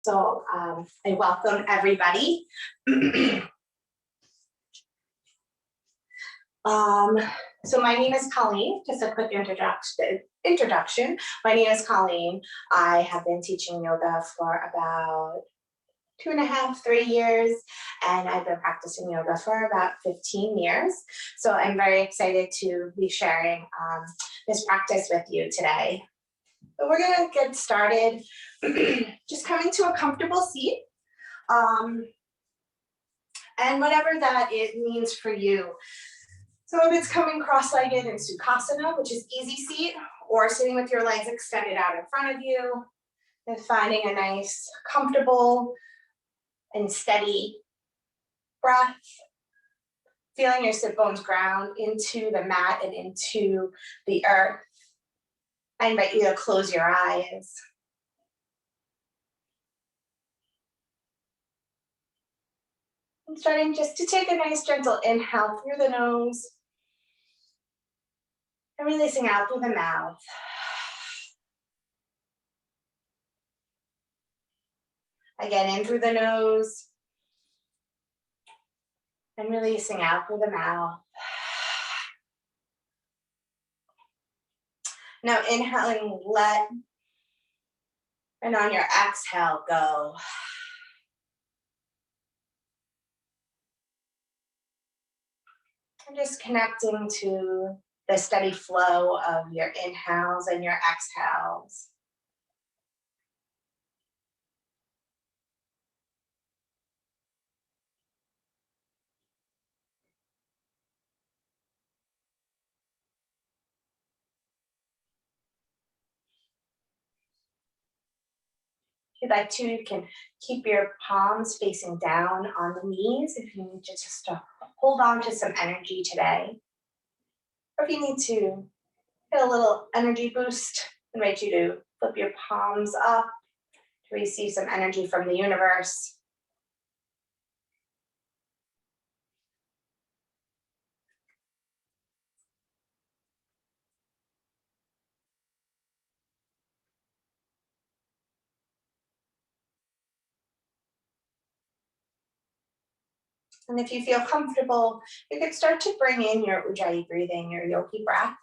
So I welcome everybody. So my name is Colleen, just a quick introduction. My name is Colleen. I have been teaching yoga for about 2.5, 3 years, and I've been practicing yoga for about 15 years. So I'm very excited to be sharing this practice with you today. So we're gonna get started. Just coming to a comfortable seat. And whatever that it means for you. So if it's coming cross-legged in Sukhasana, which is easy seat, or sitting with your legs extended out in front of you, and finding a nice, comfortable and steady breath, feeling your sit bones ground into the mat and into the earth. I invite you to close your eyes. And starting just to take a nice gentle inhale through the nose and releasing out through the mouth. Again, in through the nose and releasing out through the mouth. Now inhaling, let, and on your exhale, go. And just connecting to the steady flow of your inhales and your exhales. If you'd like to, you can keep your palms facing down on the knees if you need to just hold on to some energy today. Or if you need to get a little energy boost, I invite you to flip your palms up to receive some energy from the universe. And if you feel comfortable, you can start to bring in your Ujjayi breathing, your yogi breath.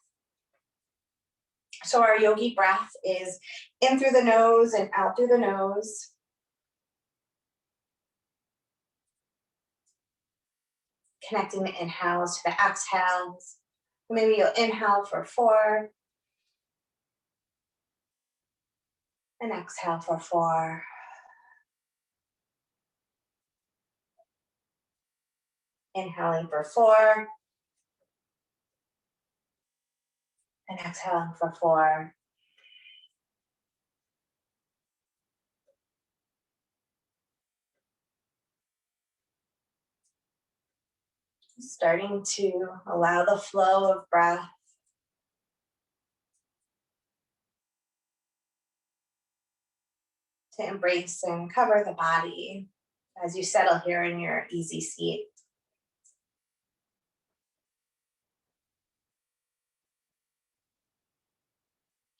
So our yogi breath is in through the nose and out through the nose. Connecting the inhales to the exhales. Maybe you'll inhale for 4. And exhale for 4. Inhaling for 4. And exhaling for 4. Starting to allow the flow of breath to embrace and cover the body as you settle here in your easy seat.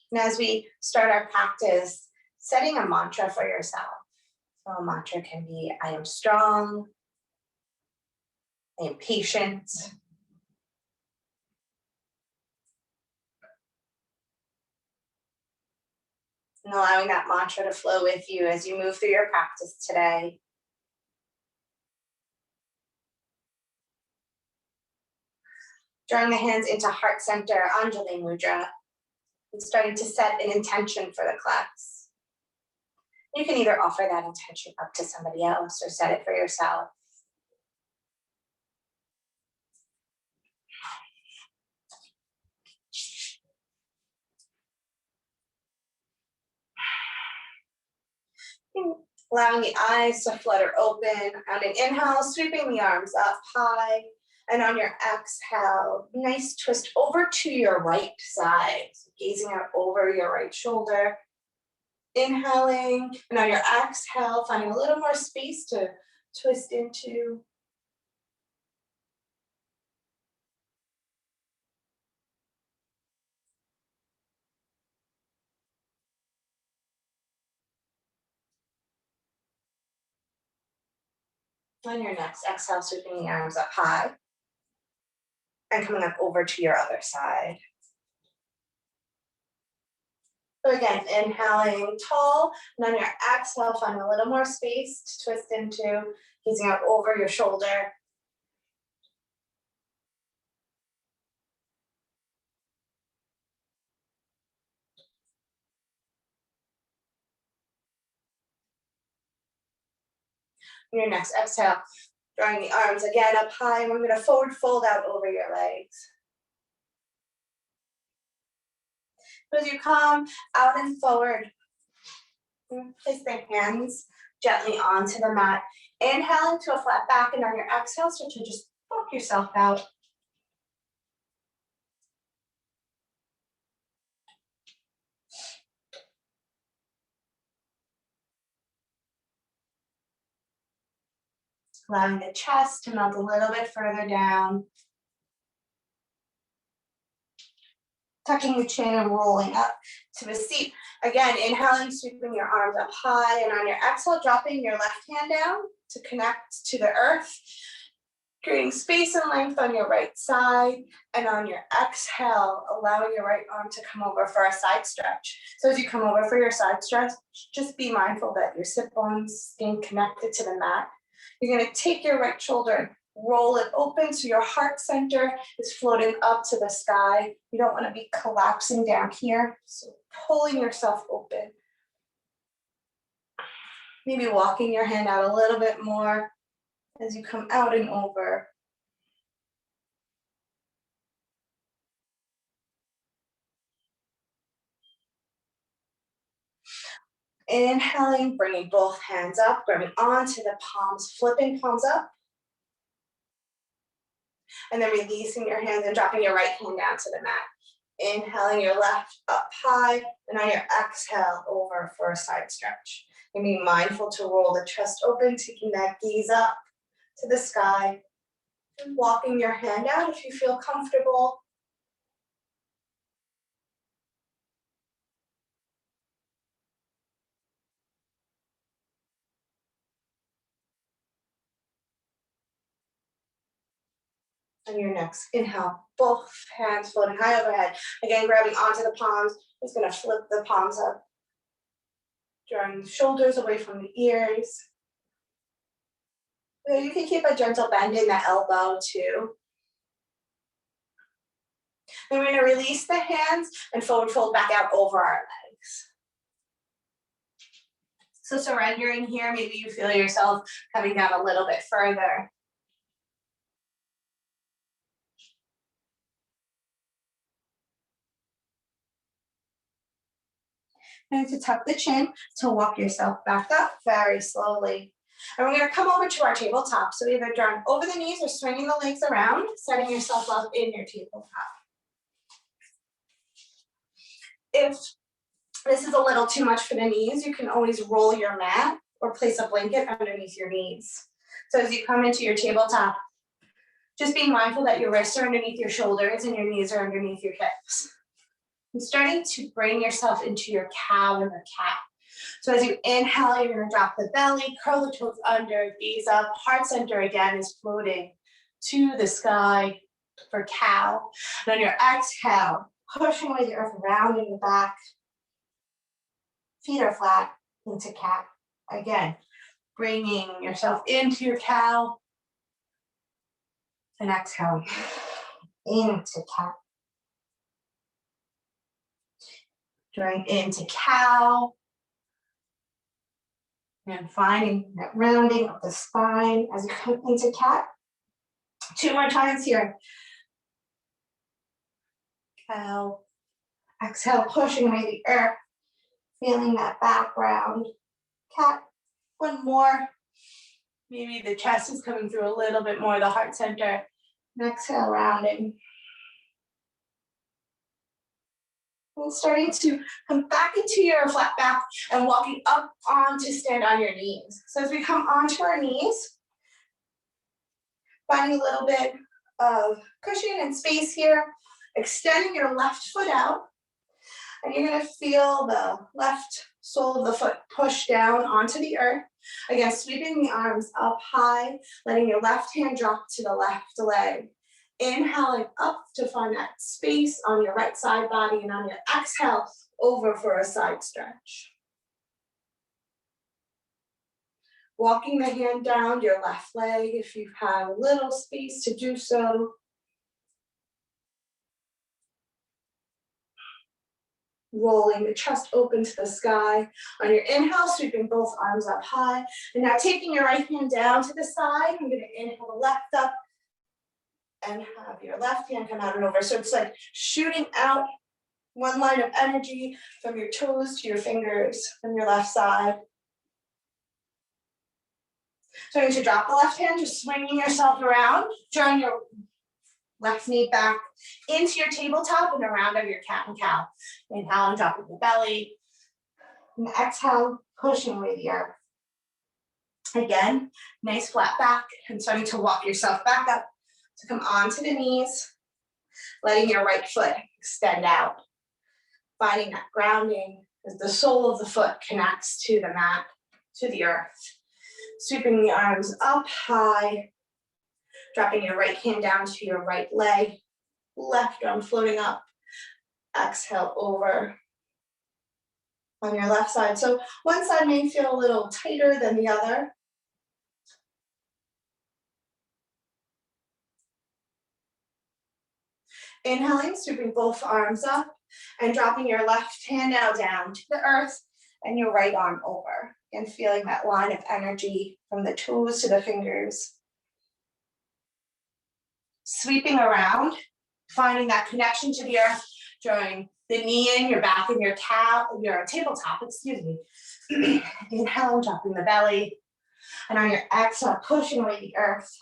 And as we start our practice, setting a mantra for yourself. So a mantra can be, I am strong, I am patient, and allowing that mantra to flow with you as you move through your practice today. Drawing the hands into heart center, Anjali Mudra, and starting to set an intention for the class. You can either offer that intention up to somebody else or set it for yourself. Allowing the eyes to flutter open. On an inhale, sweeping the arms up high. And on your exhale, nice twist over to your right side. So gazing out over your right shoulder. Inhaling, and on your exhale, finding a little more space to twist into. On your next exhale, sweeping the arms up high and coming up over to your other side. So again, inhaling tall, and on your exhale, find a little more space to twist into, gazing out over your shoulder. On your next exhale, drawing the arms again up high, and we're going to forward fold out over your legs. So as you come out and forward, place the hands gently onto the mat. Inhaling to a flat back, and on your exhale, start to just walk yourself out. Allowing the chest to melt a little bit further down. Tucking the chin and rolling up to a seat. Again, inhaling, sweeping your arms up high, and on your exhale, dropping your left hand down to connect to the earth, creating space and length on your right side, and on your exhale, allowing your right arm to come over for a side stretch. So as you come over for your side stretch, just be mindful that your sit bones staying connected to the mat. You're going to take your right shoulder and roll it open so your heart center is floating up to the sky. You don't want to be collapsing down here, so pulling yourself open. Maybe walking your hand out a little bit more as you come out and over. Inhaling, bringing both hands up, grabbing onto the palms, flipping palms up. And then releasing your hands and dropping your right hand down to the mat. Inhaling your left up high, and on your exhale, over for a side stretch. And be mindful to roll the chest open, taking that gaze up to the sky. And walking your hand out if you feel comfortable. On your next inhale, both hands floating high overhead. Again, grabbing onto the palms. Just gonna flip the palms up. Drawing the shoulders away from the ears. You can keep a gentle bend in the elbow too. Then we're gonna release the hands and forward fold back out over our legs. So surrendering here, maybe you feel yourself coming down a little bit further. And to tuck the chin, to walk yourself back up very slowly. And we're going to come over to our tabletop. So either drawing over the knees or swinging the legs around, setting yourself up in your tabletop. If this is a little too much for the knees, you can always roll your mat or place a blanket underneath your knees. So as you come into your tabletop, just being mindful that your wrists are underneath your shoulders and your knees are underneath your hips. And starting to bring yourself into your cow and the cat. So as you inhale, you're going to drop the belly, curl the toes under, gaze up. Heart center again is floating to the sky for cow. And on your exhale, pushing away the earth, rounding the back. Feet are flat into cat. Again, bringing yourself into your cow. And exhale into cat. Drawing into cow. And finding that rounding of the spine as you come into cat. 2 more times here. Cow. Exhale, pushing away the earth. Feeling that back round. Cat. 1 more. Maybe the chest is coming through a little bit more, the heart center. And exhale, rounding. And starting to come back into your flat back and walking up on to stand on your knees. So as we come onto our knees, finding a little bit of cushion and space here, extending your left foot out, and you're going to feel the left sole of the foot push down onto the earth. Again, sweeping the arms up high, letting your left hand drop to the left leg. Inhaling up to find that space on your right side body, and on your exhale, over for a side stretch. Walking the hand down your left leg if you have a little space to do so. Rolling the chest open to the sky. On your inhale, sweeping both arms up high. And now taking your right hand down to the side, I'm going to inhale the left up and have your left hand come out and over. So it's like shooting out one line of energy from your toes to your fingers from your left side. So you're going to drop the left hand, just swinging yourself around, drawing your left knee back into your tabletop and around of your cat and cow. Inhale and drop in the belly. And exhale, pushing away the earth. Again, nice flat back and starting to walk yourself back up to come onto the knees, letting your right foot extend out. Finding that grounding as the sole of the foot connects to the mat, to the earth. Sweeping the arms up high, dropping your right hand down to your right leg, left arm floating up. Exhale over on your left side. So one side may feel a little tighter than the other. Inhaling, sweeping both arms up and dropping your left hand now down to the earth and your right arm over. And feeling that line of energy from the toes to the fingers. Sweeping around, finding that connection to the earth, drawing the knee in, your back in your tabletop, Inhale, dropping the belly. And on your exhale, pushing away the earth.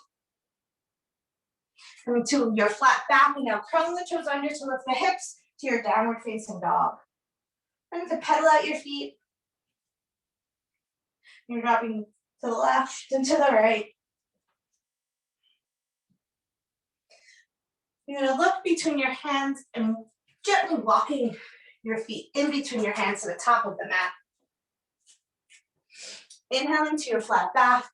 Coming to your flat back, and now curling the toes under to lift the hips to your downward facing dog. And to pedal out your feet. You're dropping to the left and to the right. You're going to look between your hands and gently walking your feet in between your hands to the top of the mat. Inhaling to your flat back.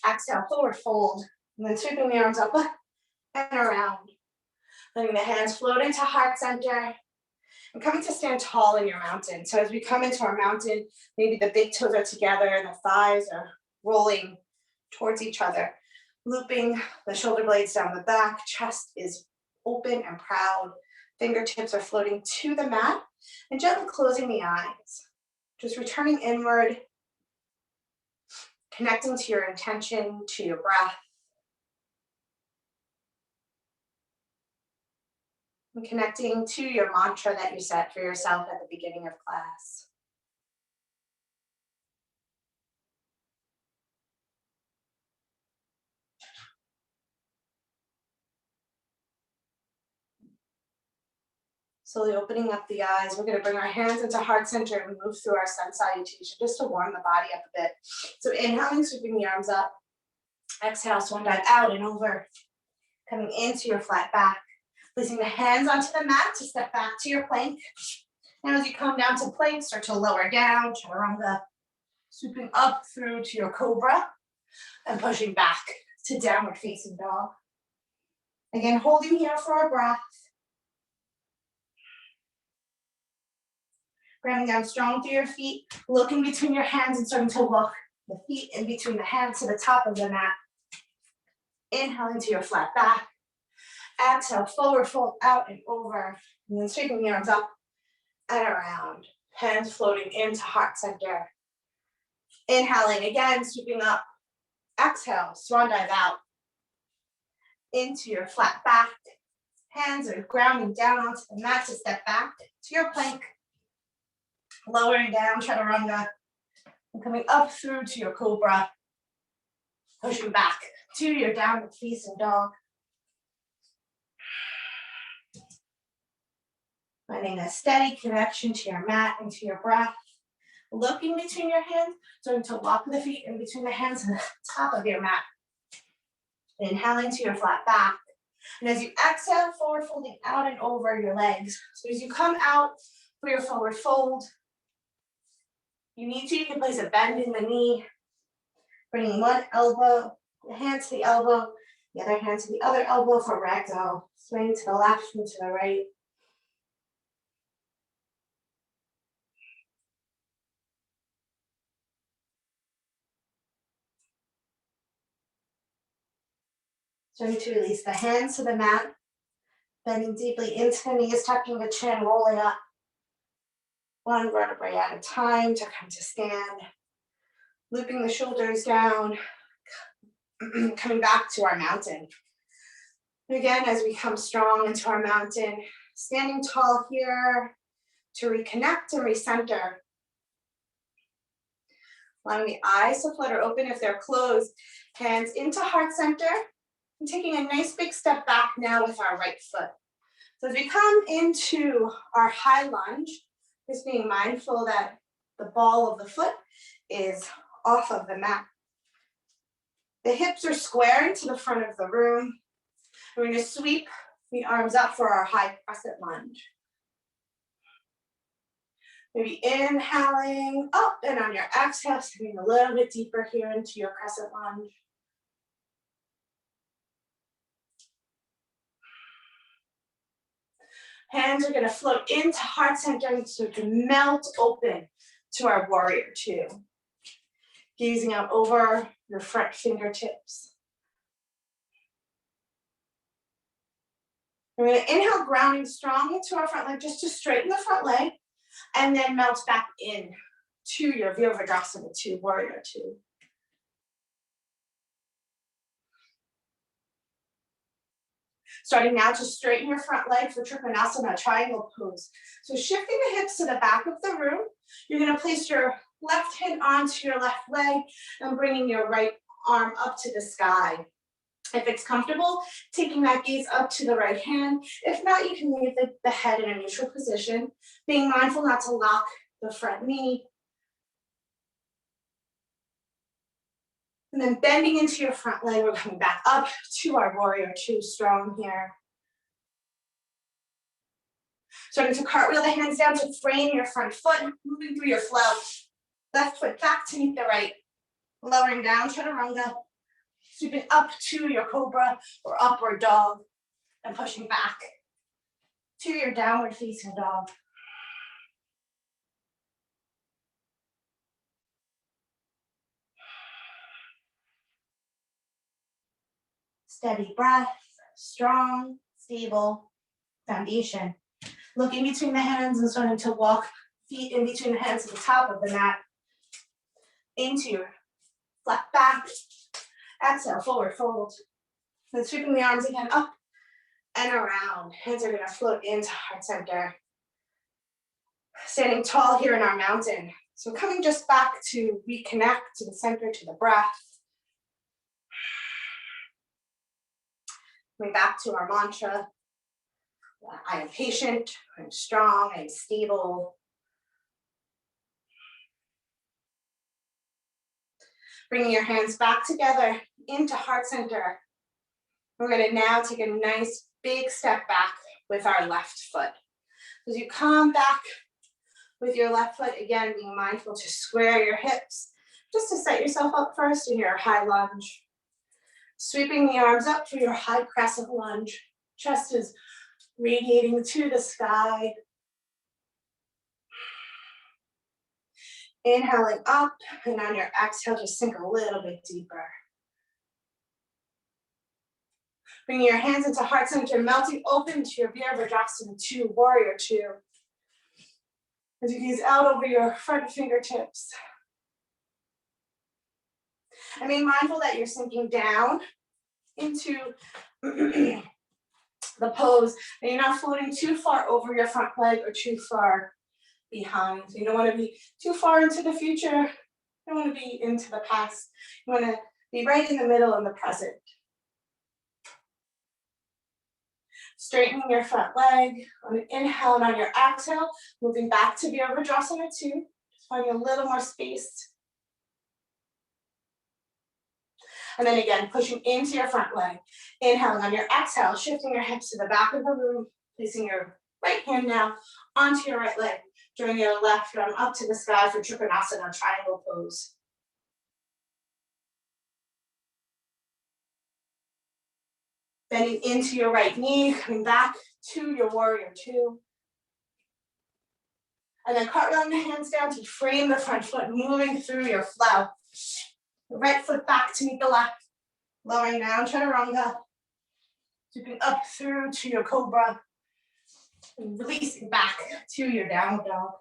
Exhale, forward fold. And then sweeping the arms up and around. Letting the hands float into heart center. And coming to stand tall in your mountain. So as we come into our mountain, maybe the big toes are together and the thighs are rolling towards each other. Looping the shoulder blades down the back, chest is open and proud. Fingertips are floating to the mat and gently closing the eyes. Just returning inward, connecting to your intention, to your breath. And connecting to your mantra that you set for yourself at the beginning of class. Slowly opening up the eyes. We're going to bring our hands into heart center and move through our sun salutation just to warm the body up a bit. So inhaling, sweeping the arms up. Exhale, swan dive out and over. Coming into your flat back. Placing the hands onto the mat to step back to your plank. Now as you come down to plank, start to lower down, chaturanga. Sweeping up through to your cobra and pushing back to downward facing dog. Again, holding here for a breath. Grounding down strong through your feet, looking between your hands and starting to walk the feet in between the hands to the top of the mat. Inhaling to your flat back. Exhale, forward fold out and over. And then sweeping the arms up and around. Hands floating into heart center. Inhaling again, sweeping up. Exhale, swan dive out. Into your flat back. Hands are grounding down onto the mat to step back to your plank. Lowering down, chaturanga. And coming up through to your cobra. Pushing back to your downward facing dog. Finding a steady connection to your mat and to your breath. Looking between your hands, starting to walk the feet in between the hands and the top of your mat. Inhaling to your flat back. And as you exhale, forward folding out and over your legs. So as you come out for your forward fold, you can place a bend in the knee Bringing one elbow, the hand to the elbow, the other hand to the other elbow for ragdoll. Swing to the left and to the right. Starting to release the hands to the mat. Bending deeply into the knees, tucking the chin, rolling up. One vertebrae at a time to come to stand. Looping the shoulders down. Coming back to our mountain. And again, as we come strong into our mountain, standing tall here to reconnect and recenter. Allowing the eyes to flutter open if they're closed. Hands into heart center. And taking a nice big step back now with our right foot. So as we come into our high lunge, just being mindful that the ball of the foot is off of the mat. The hips are square into the front of the room. We're going to sweep the arms up for our high crescent lunge. Maybe inhaling up, and on your exhale, stepping a little bit deeper here into your crescent lunge. Hands are going to float into heart center, so to melt open to our warrior two. Gazing out over your front fingertips. We're going to inhale, grounding strong into our front leg, just to straighten the front leg, and then melt back in to your Virabhadrasana 2, warrior 2. Starting now to straighten your front leg for Trikonasana, triangle pose. So shifting the hips to the back of the room, you're going to place your left hand onto your left leg and bringing your right arm up to the sky. If it's comfortable, taking that gaze up to the right hand. If not, you can leave the head in a neutral position, being mindful not to lock the front knee. And then bending into your front leg, we're coming back up to our warrior two, strong here. Starting to cartwheel the hands down to frame your front foot, moving through your flow. Left foot back to meet the right. Lowering down, chaturanga. Sweeping up to your cobra or upward dog. And pushing back to your downward facing dog. Steady breath, strong, stable foundation. Looking between the hands and starting to walk feet in between the hands to the top of the mat. Into your flat back. Exhale, forward fold. Then sweeping the arms again up and around. Hands are going to float into heart center. Standing tall here in our mountain. So coming just back to reconnect to the center, to the breath. Coming back to our mantra. I am patient, I'm strong, I'm stable. Bringing your hands back together into heart center. We're going to now take a nice big step back with our left foot. As you come back with your left foot, again, being mindful to square your hips, just to set yourself up first in your high lunge. Sweeping the arms up for your high crescent lunge. Chest is radiating to the sky. Inhaling up, and on your exhale, just sink a little bit deeper. Bringing your hands into heart center, melting open to your Virabhadrasana 2, warrior 2. As you gaze out over your front fingertips. And being mindful that you're sinking down into the pose, and you're not floating too far over your front leg or too far behind. You don't want to be too far into the future. You don't want to be into the past. You want to be right in the middle in the present. Straightening your front leg on an inhale, and on your exhale, moving back to Virabhadrasana 2. Just finding a little more space. And then again, pushing into your front leg. Inhaling on your exhale, shifting your hips to the back of the room, placing your right hand now onto your right leg. Drawing your left arm up to the sky for Trikonasana, triangle pose. Bending into your right knee, coming back to your warrior two. And then cartwheeling the hands down to frame the front foot, moving through your flow. The right foot back to meet the left. Lowering down, chaturanga. Sweeping up through to your cobra. And releasing back to your downward dog.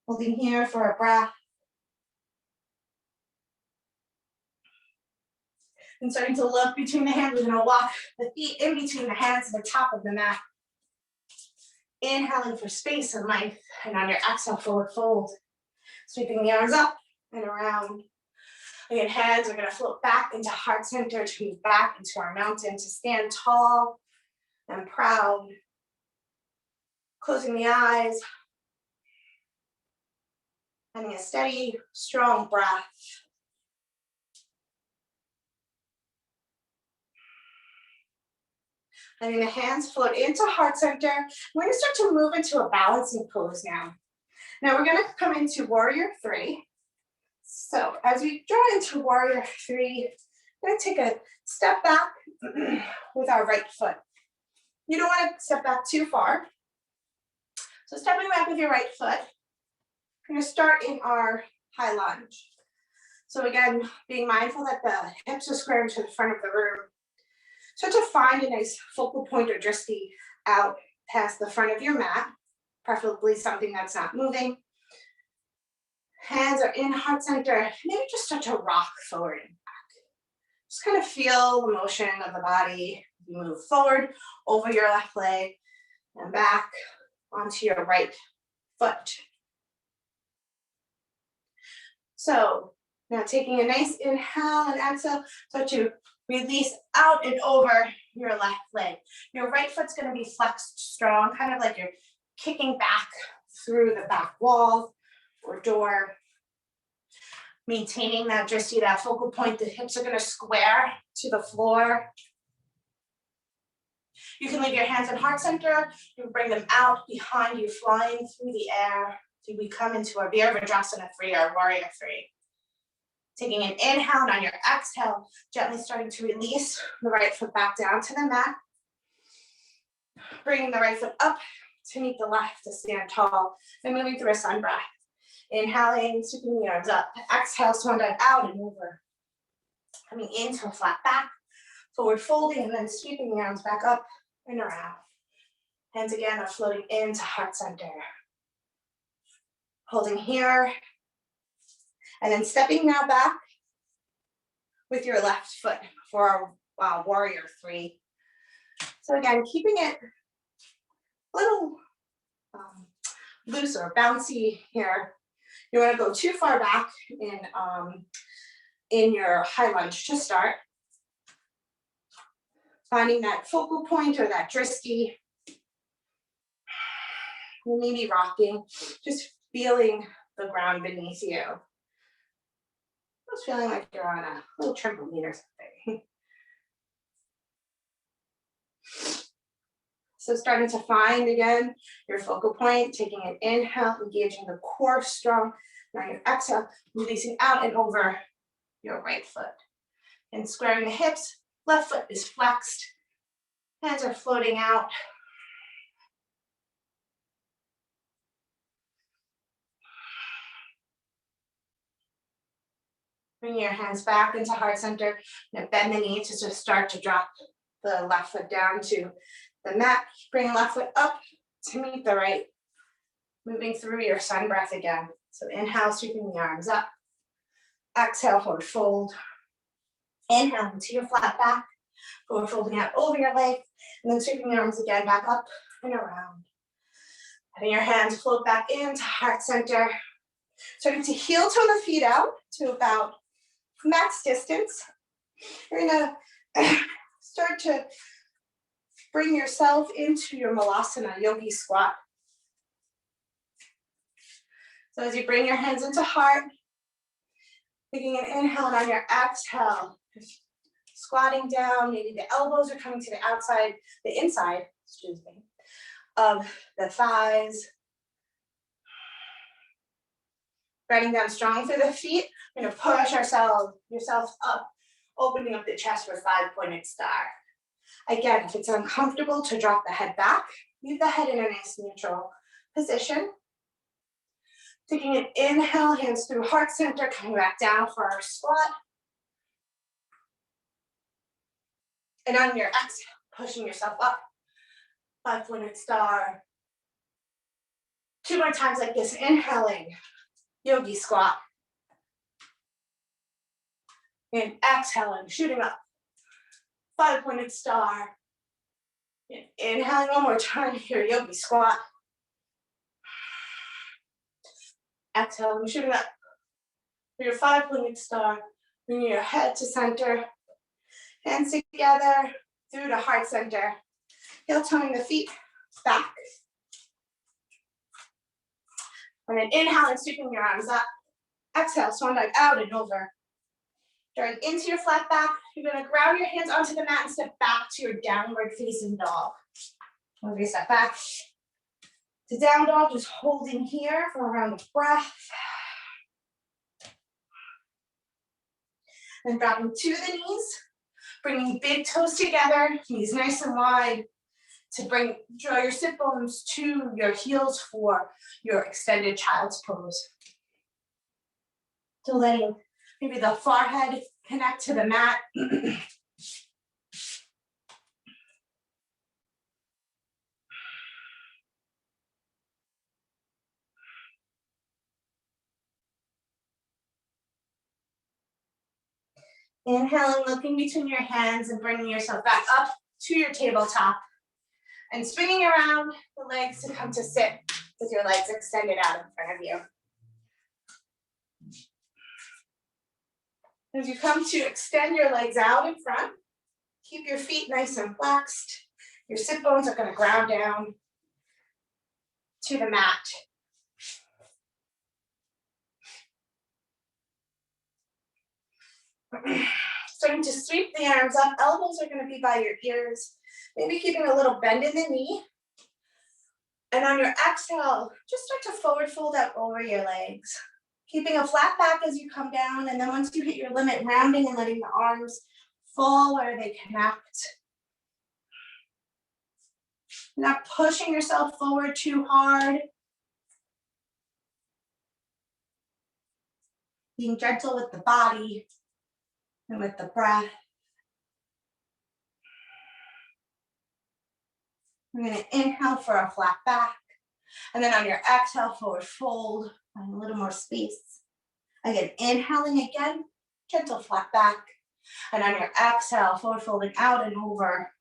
Holding here for a breath. And starting to look between the hands. We're going to walk the feet in between the hands to the top of the mat. Inhaling for space and length. And on your exhale, forward fold. Sweeping the arms up and around. Again, hands are going to float back into heart center to move back into our mountain, to stand tall and proud. Closing the eyes. Having a steady, strong breath. Letting the hands float into heart center. We're going to start to move into a balancing pose now. Now we're going to come into warrior three. So as we draw into warrior three, we're going to take a step back with our right foot. You don't want to step back too far. So stepping back with your right foot, we're going to start in our high lunge. So again, being mindful that the hips are square into the front of the room. Start to find a nice focal point or drishti out past the front of your mat, preferably something that's not moving. Hands are in heart center. Maybe just start to rock forward and back. Just kind of feel the motion of the body. You move forward over your left leg and back onto your right foot. So now taking a nice inhale and exhale, start to release out and over your left leg. Your right foot's going to be flexed strong, kind of like you're kicking back through the back wall or door. Maintaining that drishti, that focal point. The hips are going to square to the floor. You can leave your hands in heart center. You bring them out behind you, flying through the air. So we come into a Virabhadrasana 3 or warrior 3. Taking an inhale, and on your exhale, gently starting to release the right foot back down to the mat. Bringing the right foot up to meet the left to stand tall. And moving through a sun breath. Inhaling, sweeping the arms up. Exhale, swan dive out and over. Coming into a flat back. Forward folding and then sweeping the arms back up and around. Hands again are floating into heart center. Holding here. And then stepping now back with your left foot for our warrior 3. So again, keeping it a little loose or bouncy here. You want to go too far back in your high lunge to start. Finding that focal point or that drishti. Maybe rocking, just feeling the ground beneath you. Just feeling like you're on a little trampoline or something. So starting to find again your focal point, taking an inhale, engaging the core strong. Now your exhale, releasing out and over your right foot. And squaring the hips, left foot is flexed. Hands are floating out. Bring your hands back into heart center. Now bend the knee to just start to drop the left foot down to the mat. Bring left foot up to meet the right. Moving through your sun breath again. So inhale, sweeping the arms up. Exhale, forward fold. Inhale into your flat back. Forward folding out over your leg. And then sweeping the arms again back up and around. Having your hands float back into heart center. Starting to heel toe the feet out to about max distance. You're gonna start to bring yourself into your malasana, yogi squat. So as you bring your hands into heart, taking an inhale and on your exhale, squatting down, maybe the elbows are coming to the outside, the inside, excuse me, of the thighs. Bending down strong through the feet. We're gonna push yourself up, opening up the chest for 5-pointed star. Again, if it's uncomfortable to drop the head back, leave the head in a nice neutral position. Taking an inhale, hands through heart center, coming back down for our squat. And on your exhale, pushing yourself up, 5-pointed star. 2 more times like this, inhaling, yogi squat. And exhaling, shooting up, 5-pointed star. And inhaling one more time here, yogi squat. Exhaling, shooting up for your 5-pointed star. Bring your head to center, hands together through to heart center. Heel toning the feet back. And then inhaling, sweeping your arms up. Exhale, swan dive out and over. Drawing into your flat back, you're gonna ground your hands onto the mat and step back to your downward facing dog. Move your step back to down dog, just holding here for a round of breath. Then dropping to the knees, bringing big toes together, knees nice and wide, to draw your sit bones to your heels for your extended child's pose. So letting maybe the forehead connect to the mat. Inhaling, looking between your hands and bringing yourself back up to your tabletop. And swinging around the legs to come to sit with your legs extended out in front of you. As you come to extend your legs out in front, keep your feet nice and flexed. Your sit bones are going to ground down to the mat. Starting to sweep the arms up, elbows are going to be by your ears. Maybe keeping a little bend in the knee. And on your exhale, just start to forward fold out over your legs. Keeping a flat back as you come down, and then once you hit your limit, rounding and letting the arms fall where they connect. Not pushing yourself forward too hard. Being gentle with the body and with the breath. We're going to inhale for a flat back. And then on your exhale, forward fold, find a little more space. Again, inhaling again, gentle flat back. And on your exhale, forward folding out and over.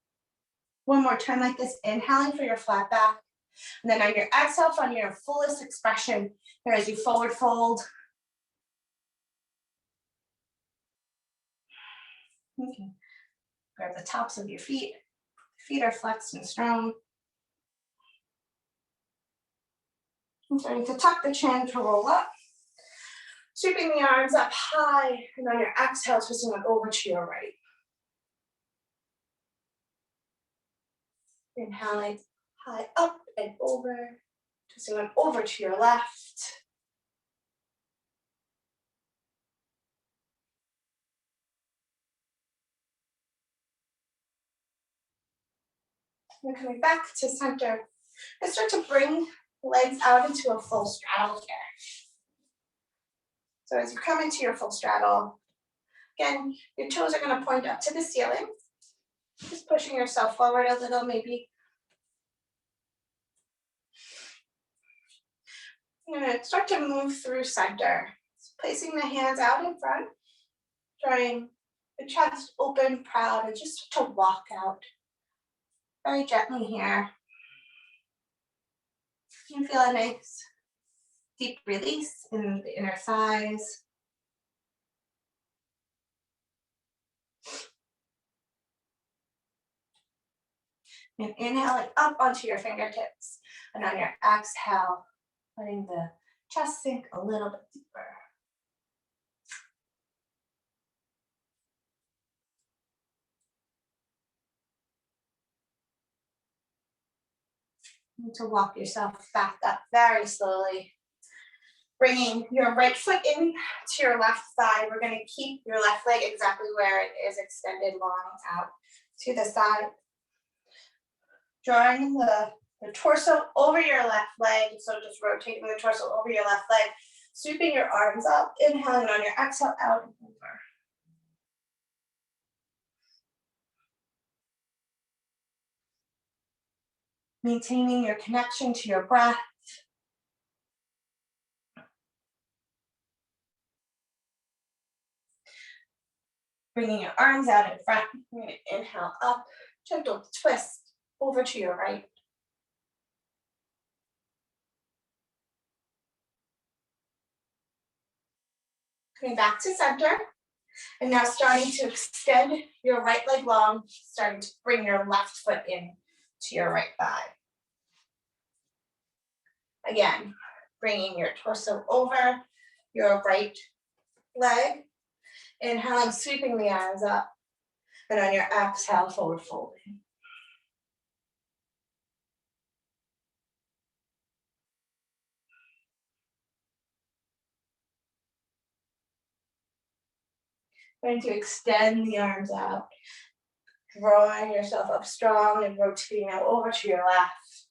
One more time like this, inhaling for your flat back. And then on your exhale, find your fullest expression here as you forward fold. Okay. Grab the tops of your feet. Feet are flexed and strong. I'm starting to tuck the chin to roll up. Sweeping the arms up high, and on your exhale, twisting them over to your right. Inhaling high up and over, twisting them over to your left. And coming back to center, and start to bring legs out into a full straddle here. So as you come into your full straddle, again, your toes are going to point up to the ceiling. Just pushing yourself forward a little, maybe. You're going to start to move through center. So placing the hands out in front, drawing the chest open, proud, and just start to walk out very gently here. You feel a nice deep release in the inner thighs. And inhaling up onto your fingertips. And on your exhale, letting the chest sink a little bit deeper. And to walk yourself back up very slowly. Bringing your right foot in to your left thigh. We're going to keep your left leg exactly where it is, extended long out to the side. Drawing the torso over your left leg, so just rotating the torso over your left leg, sweeping your arms up, inhaling on your exhale, out and over. Maintaining your connection to your breath. Bringing your arms out in front. You're going to inhale up, gentle twist over to your right. Coming back to center. And now starting to extend your right leg long, starting to bring your left foot in to your right thigh. Again, bringing your torso over your right leg. Inhaling, sweeping the arms up. And on your exhale, forward folding. Going to extend the arms out. Drawing yourself up strong and rotating out over to your left.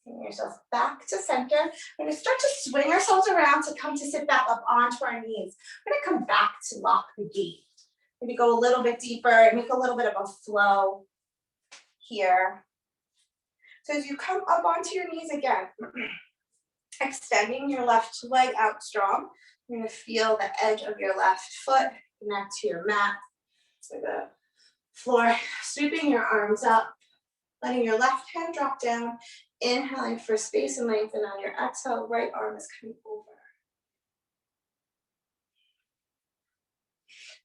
Bring yourself back to center. We're going to start to swing ourselves around to come to sit back up onto our knees. We're going to come back to lock the gate. Maybe go a little bit deeper and make a little bit of a flow here. So as you come up onto your knees again, extending your left leg out strong. You're going to feel the edge of your left foot connect to your mat, to the floor. Sweeping your arms up, letting your left hand drop down, inhaling for space and length, and on your exhale, right arm is coming over.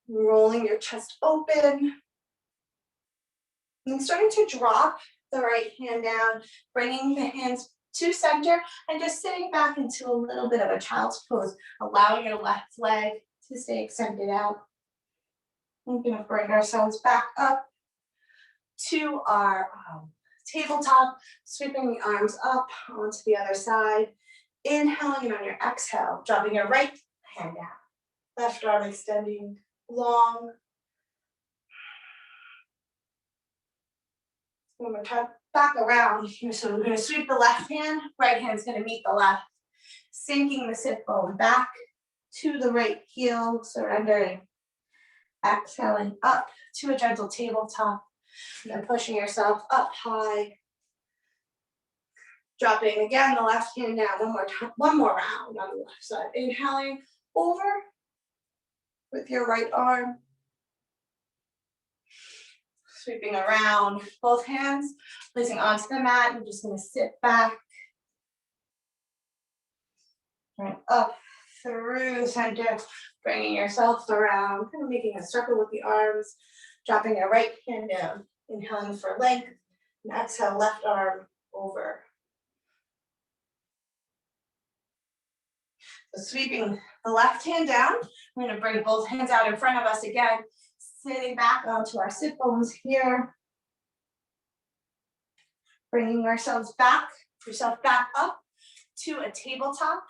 Rolling your chest open. And starting to drop the right hand down, bringing the hands to center and just sitting back into a little bit of a child's pose, allowing your left leg to stay extended out. We're going to bring ourselves back up to our tabletop, sweeping the arms up onto the other side. Inhaling, and on your exhale, dropping your right hand down. Left arm extending long. One more time, back around. So we're going to sweep the left hand, right hand's going to meet the left. Sinking the sit bone back to the right heel, surrendering. Exhaling up to a gentle tabletop. And then pushing yourself up high. Dropping again the left hand down one more time, one more round on the left side. Inhaling over with your right arm. Sweeping around, both hands placing onto the mat. I'm just going to sit back. And up through center, bringing yourself around, kind of making a circle with the arms, dropping your right hand down, inhaling for length, and exhale, left arm over. So sweeping the left hand down, we're going to bring both hands out in front of us again, sitting back onto our sit bones here. Bringing ourselves back, yourself back up to a tabletop.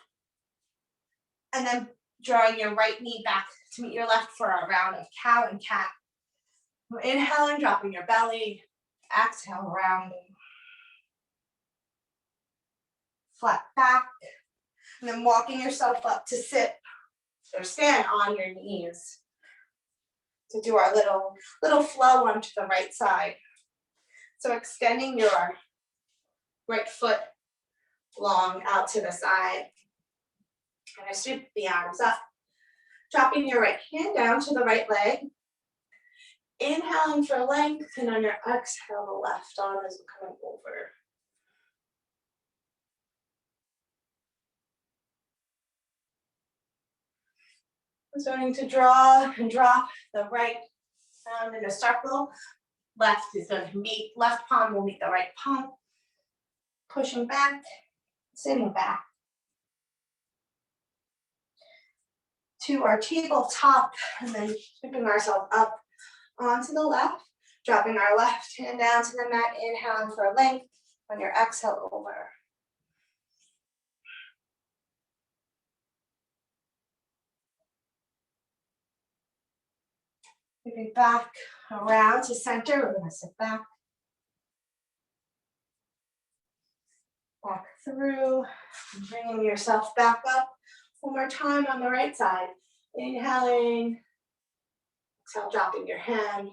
And then drawing your right knee back to meet your left for a round of cow and cat. Inhaling, dropping your belly. Exhale, rounding. Flat back. And then walking yourself up to sit or stand on your knees. To do our little flow onto the right side. So extending your right foot long out to the side. And I sweep the arms up. Dropping your right hand down to the right leg. Inhaling for length, and on your exhale, the left arm is coming over. Starting to draw and drop the right arm in a circle. Left is going to meet, left palm will meet the right palm. Pushing back, sitting back. To our tabletop, and then sweeping ourselves up onto the left, dropping our left hand down to the mat, inhaling for length. On your exhale, over. Moving back around to center, we're gonna sit back through, bringing yourself back up. One more time on the right side. Inhaling, exhale, dropping your hand.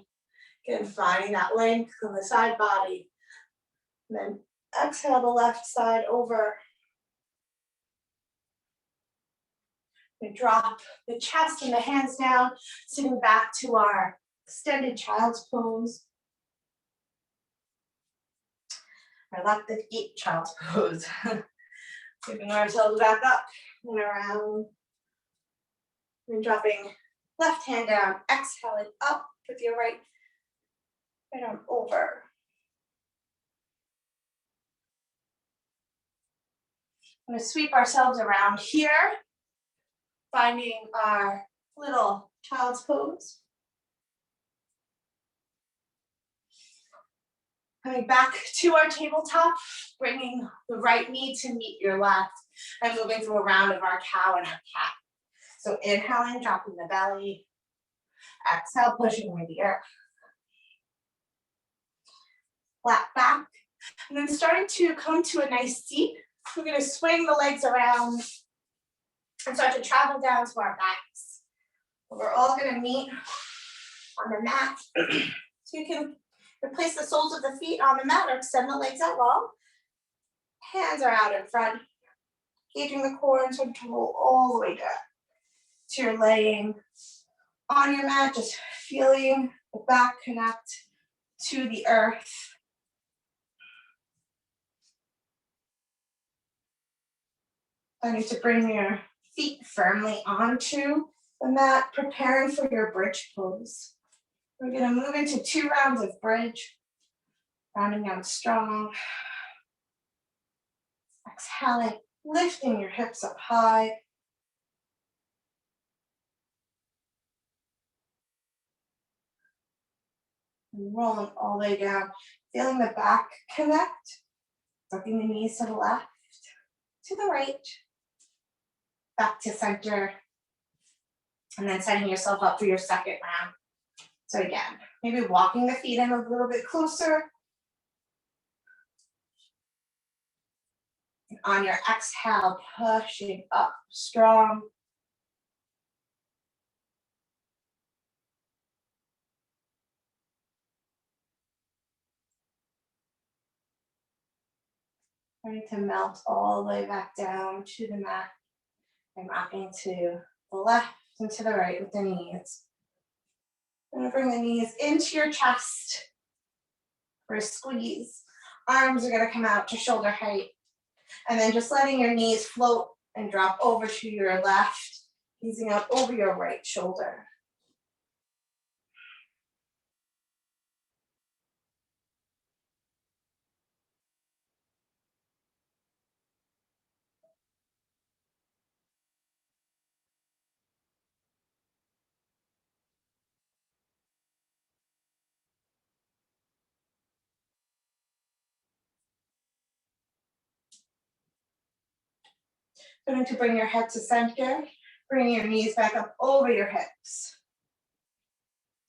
Again, finding that length on the side body. And then exhale the left side over. We drop the chest and the hands down, sitting back to our extended child's pose. Or left the feet child's pose. Moving ourselves back up and around. And dropping left hand down, exhaling up with your right arm over. I'm gonna sweep ourselves around here, finding our little child's pose. Coming back to our tabletop, bringing the right knee to meet your left, and moving through a round of our cow and our cat. So inhaling, dropping the belly. Exhale, pushing away the earth. Flat back. And then starting to come to a nice seat. We're gonna swing the legs around and start to travel down to our backs. We're all gonna meet on the mat. So you can replace the soles of the feet on the mat or extend the legs out long. Hands are out in front, engaging the core and start to roll all the way down. So you're laying on your mat, just feeling the back connect to the earth. Starting to bring your feet firmly onto the mat, preparing for your bridge pose. We're gonna move into 2 rounds of bridge, rounding out strong. Exhaling, lifting your hips up high. And rolling all the way down, feeling the back connect, tucking the knees to the left, to the right, back to center, and then setting yourself up for your second round. So again, maybe walking the feet in a little bit closer. And on your exhale, pushing up strong. Starting to melt all the way back down to the mat and rocking to the left and to the right with the knees. I'm gonna bring the knees into your chest for a squeeze. Arms are gonna come out to shoulder height. And then just letting your knees float and drop over to your left, easing out over your right shoulder. Going to bring your head to center, bringing your knees back up over your hips.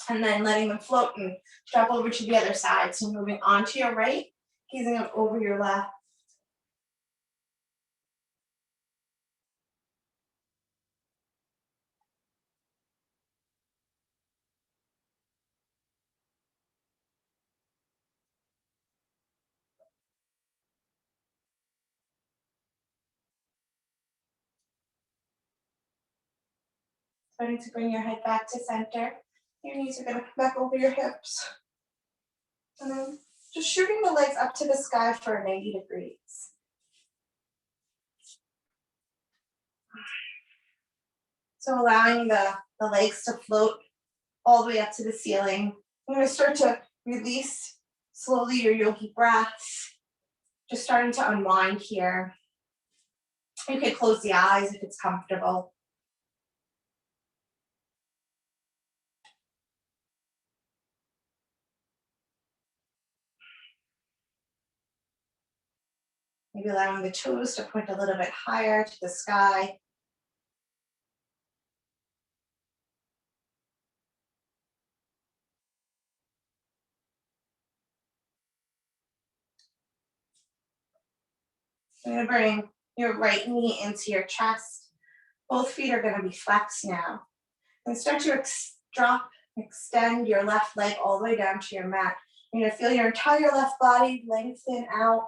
And then letting them float and drop over to the other side. So moving onto your right, gazing up over your left. Starting to bring your head back to center. Your knees are going to come back over your hips. And then just shooting the legs up to the sky for 90 degrees. So allowing the legs to float all the way up to the ceiling. I'm going to start to release slowly your yogi breaths. Just starting to unwind here. You can close the eyes if it's comfortable. Maybe allowing the toes to point a little bit higher to the sky. You're gonna bring your right knee into your chest. Both feet are gonna be flexed now. And start to extend your left leg all the way down to your mat. You're gonna feel your entire left body lengthen out.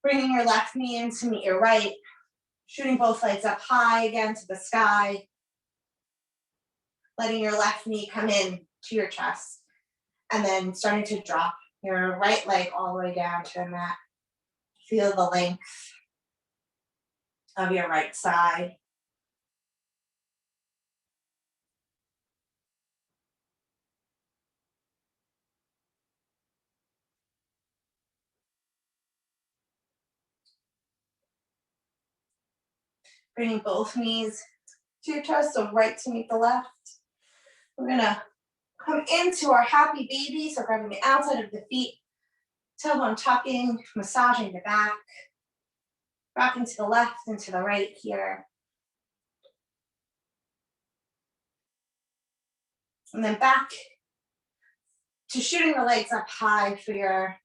Bringing your left knee in to meet your right. Shooting both legs up high again to the sky. Letting your left knee come in to your chest. And then starting to drop your right leg all the way down to the mat. Feel the length of your right side. Bringing both knees to your chest, so right to meet the left. We're gonna come into our happy baby, so grabbing the outside of the feet, tailbone tucking, massaging the back, rocking to the left and to the right here. And then back to shooting the legs up high for your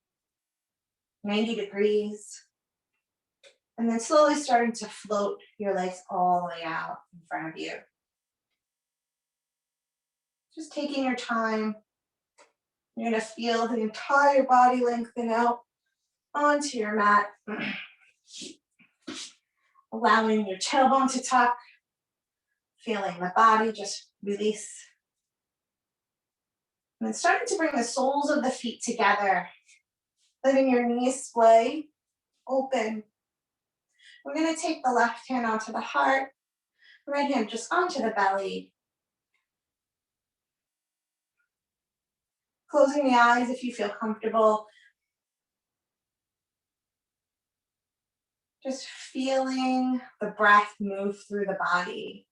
90 degrees. And then slowly starting to float your legs all the way out in front of you. Just taking your time. You're gonna feel the entire body lengthen out onto your mat. Allowing your tailbone to tuck. Feeling the body just release. And then starting to bring the soles of the feet together. Letting your knees splay open. We're gonna take the left hand onto the heart, right hand just onto the belly. Closing the eyes if you feel comfortable. Just feeling the breath move through the body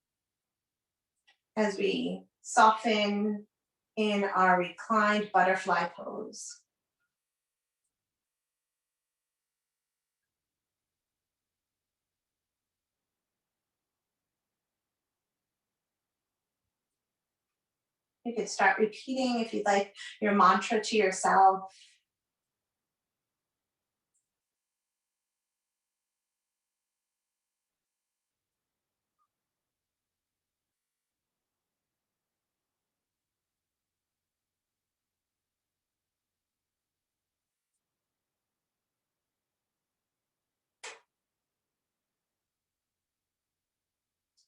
as we soften in our reclined butterfly pose. You could start repeating, if you'd like, your mantra to yourself.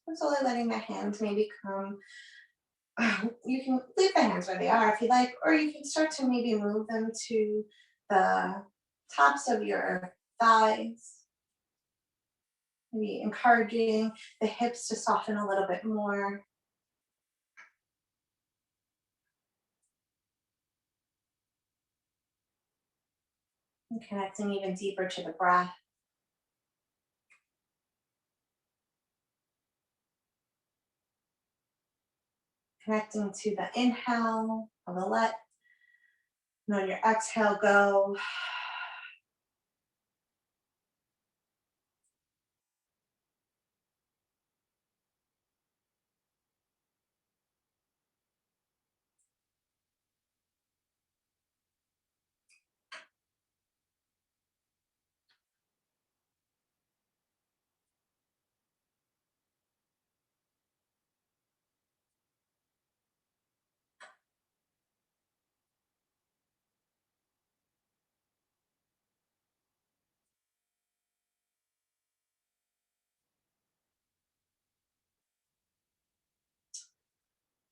And slowly letting the hands maybe come. You can leave the hands where they are if you like, or you can start to maybe move them to the tops of your thighs. Maybe encouraging the hips to soften a little bit more. And connecting even deeper to the breath. Connecting to the inhale of the let. And on your exhale, go.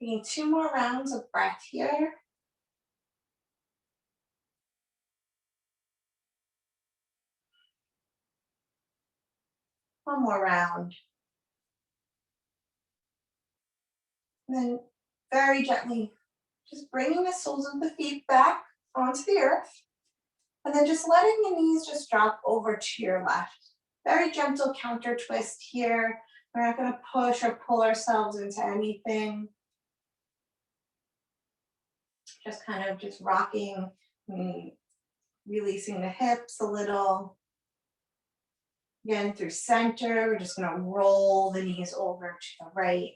Taking 2 more rounds of breath here. One more round. And then very gently, just bringing the soles of the feet back onto the earth. And then just letting the knees just drop over to your left. Very gentle counter twist here. We're not going to push or pull ourselves into anything. Just kind of just rocking, releasing the hips a little. Again, through center, we're just going to roll the knees over to the right.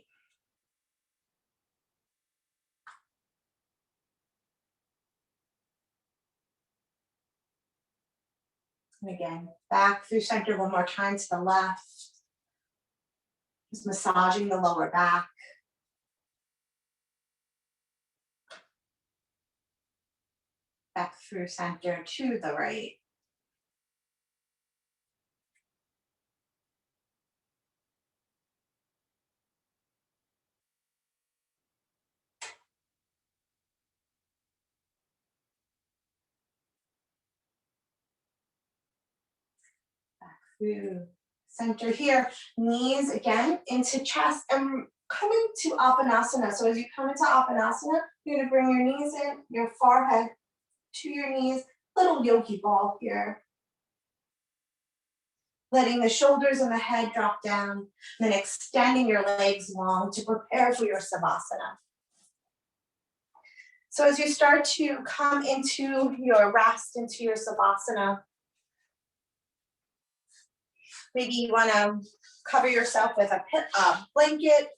And again, back through center one more time to the left. Just massaging the lower back. Back through center to the right. Back through center here. Knees again into chest and coming to Apanasana. So as you come into Apanasana, you're going to bring your knees in, your forehead to your knees, little yogi ball here. Letting the shoulders and the head drop down, then extending your legs long to prepare for your Savasana. So as you start to come into your rest, into your Savasana, maybe you want to cover yourself with a blanket,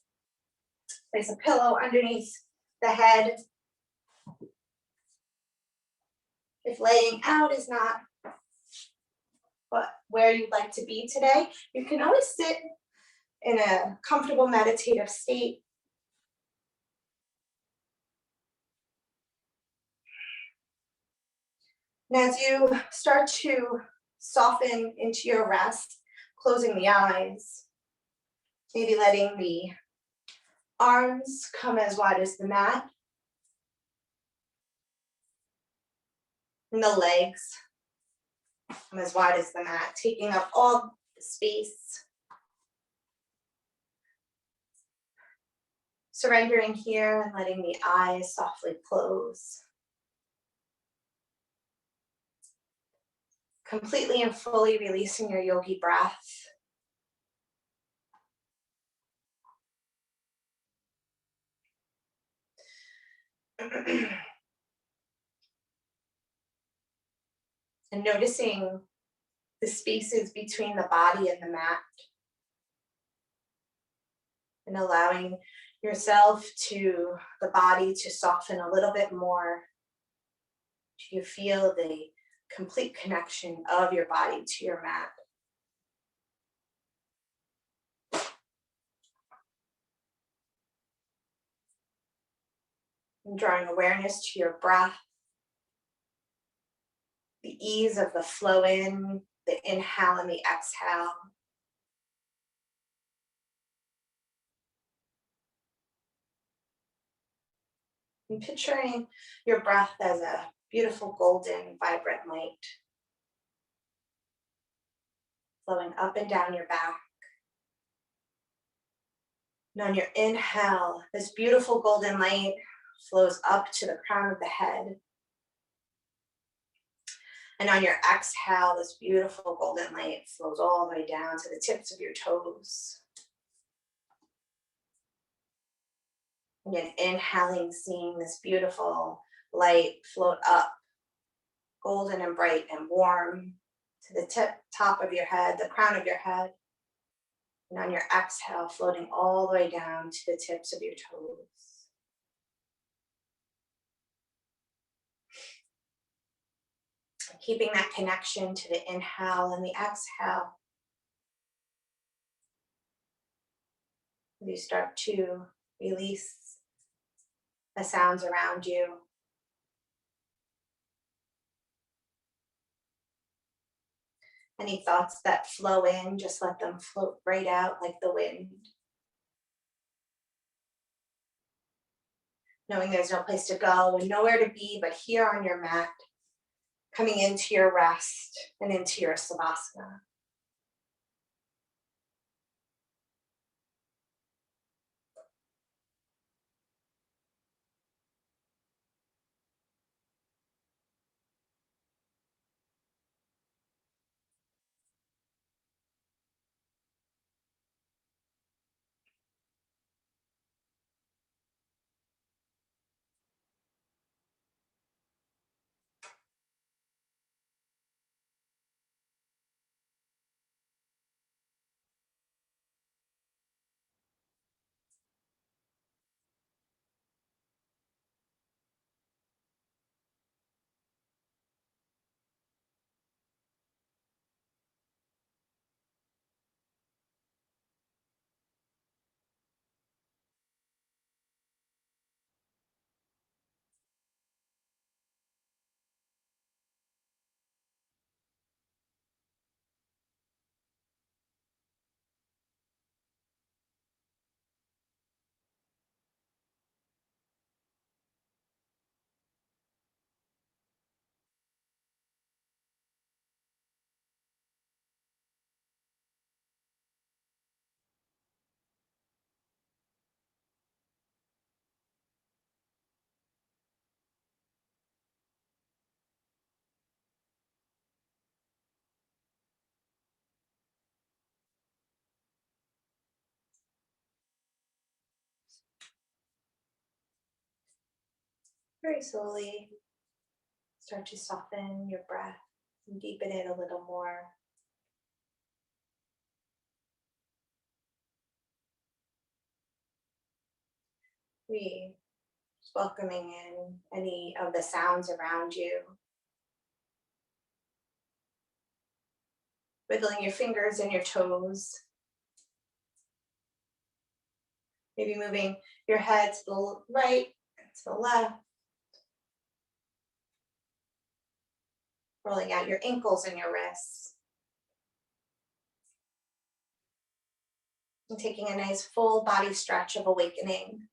place a pillow underneath the head. If laying out is not where you'd like to be today, you can always sit in a comfortable meditative state. And as you start to soften into your rest, closing the eyes, maybe letting the arms come as wide as the mat, and the legs come as wide as the mat, taking up all the space. Surrendering here and letting the eyes softly close. Completely and fully releasing your yogi breath. And noticing the spaces between the body and the mat. And allowing yourself to the body to soften a little bit more. Do you feel the complete connection of your body to your mat? And drawing awareness to your breath. The ease of the flow in, the inhale and the exhale. And picturing your breath as a beautiful golden, vibrant light. Flowing up and down your back. And on your inhale, this beautiful golden light flows up to the crown of the head. And on your exhale, this beautiful golden light flows all the way down to the tips of your toes. Again, inhaling, seeing this beautiful light float up, golden and bright and warm, to the top of your head, the crown of your head. And on your exhale, floating all the way down to the tips of your toes. Keeping that connection to the inhale and the exhale. You start to release the sounds around you. Any thoughts that flow in, just let them float right out like the wind. Knowing there's no place to go and nowhere to be but here on your mat, coming into your rest and into your Savasana. Very slowly start to soften your breath and deepen it a little more. We just welcoming in any of the sounds around you. Wiggling your fingers and your toes. Maybe moving your head to the right and to the left. Rolling out your ankles and your wrists. And taking a nice full body stretch of awakening.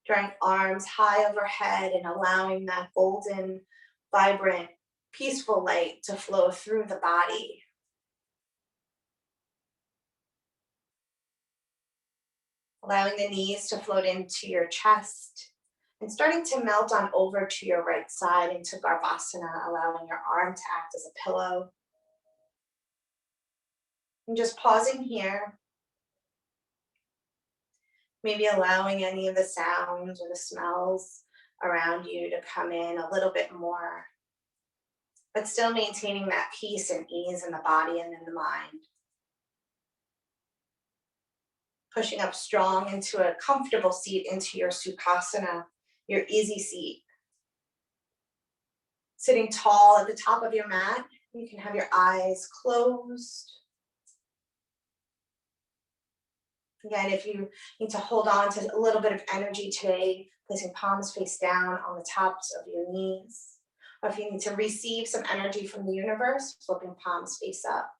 Drawing arms high overhead and allowing that golden, vibrant, peaceful light to flow through the body. Allowing the knees to float into your chest and starting to melt on over to your right side into Garbhasana, allowing your arm to act as a pillow. And just pausing here, maybe allowing any of the sounds or the smells around you to come in a little bit more, but still maintaining that peace and ease in the body and in the mind. Pushing up strong into a comfortable seat into your Sukhasana, your easy seat. Sitting tall at the top of your mat, you can have your eyes closed. Again, if you need to hold on to a little bit of energy today, placing palms face down on the tops of your knees. Or if you need to receive some energy from the universe, flipping palms face up.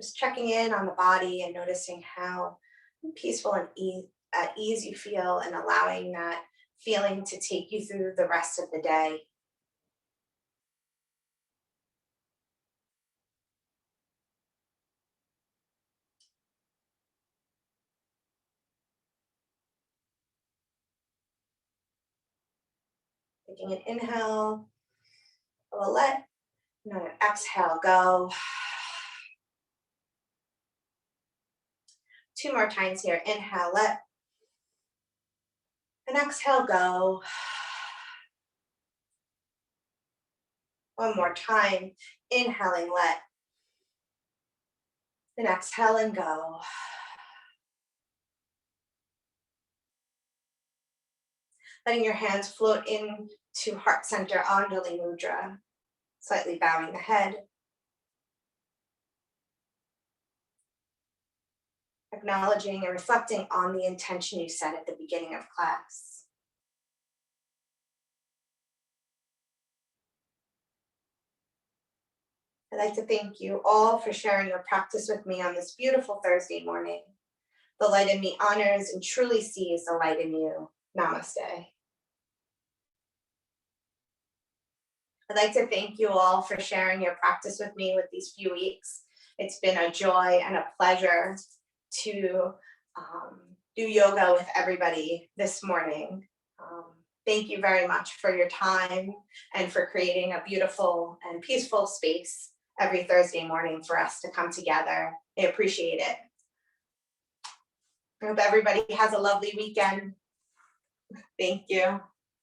Just checking in on the body and noticing how peaceful and at ease you feel, and allowing that feeling to take you through the rest of the day. Taking an inhale, we'll let, and then an exhale, go. 2 more times here. Inhale, let, and exhale, go. 1 more time. Inhaling, let, and exhale and go. Letting your hands float into heart center, Anjali Mudra. Slightly bowing the head. Acknowledging and reflecting on the intention you set at the beginning of class. I'd like to thank you all for sharing your practice with me on this beautiful Thursday morning. The light in me honors and truly sees the light in you. Namaste. I'd like to thank you all for sharing your practice with me with these few weeks. It's been a joy and a pleasure to do yoga with everybody this morning. Thank you very much for your time and for creating a beautiful and peaceful space every Thursday morning for us to come together. I appreciate it. I hope everybody has a lovely weekend. Thank you.